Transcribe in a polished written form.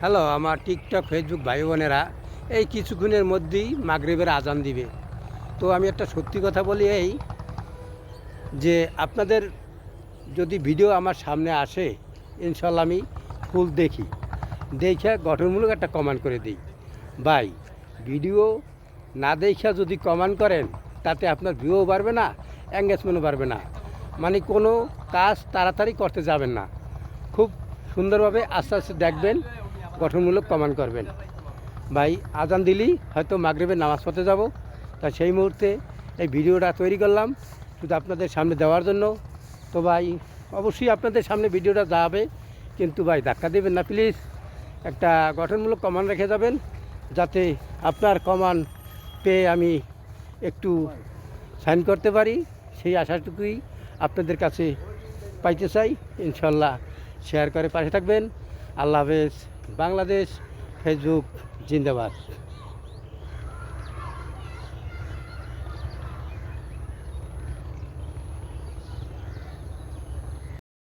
Hello, আমার TikTok Facebook ভাই বোনেরা, এই কিছুক্ষণের মধ্যেই মাগরিবের আজান দিবে। তো আমি একটা সত্যি কথা বলি, এই যে আপনাদের যদি ভিডিও আমার সামনে আসে, ইনশাল্লাহ আমি ফুল দেখি, দেখে গঠনমূলক একটা কমেন্ট করে দিই। ভাই, ভিডিও না দেখা যদি কমেন্ট করেন, তাতে আপনার ভিউও বাড়বে না, এঙ্গেজমেন্টও বাড়বে না, মানে কোনো কাজ তাড়াতাড়ি করতে যাবেন না। খুব সুন্দরভাবে আস্তে আস্তে দেখবেন, গঠনমূলক কমেন্ট করবেন। ভাই, আজান দিলেই হয়তো মাগরিবের নামাজ পড়তে যাব, তা সেই মুহূর্তে এই ভিডিওটা তৈরি করলাম শুধু আপনাদের সামনে দেওয়ার জন্য। তো ভাই, অবশ্যই আপনাদের সামনে ভিডিওটা যাবে, কিন্তু ভাই ধাক্কা দেবেন না প্লিজ। একটা গঠনমূলক কমেন্ট রেখে যাবেন, যাতে আপনার কমেন্ট পেয়ে আমি একটু সাইন করতে পারি, সেই আশাটুকুই আপনাদের কাছে পাইতে চাই। ইনশাল্লাহ শেয়ার করে পাশে থাকবেন। আল্লাহ হাফেজ। বাংলাদেশ ফেসবুক জিন্দাবাদ।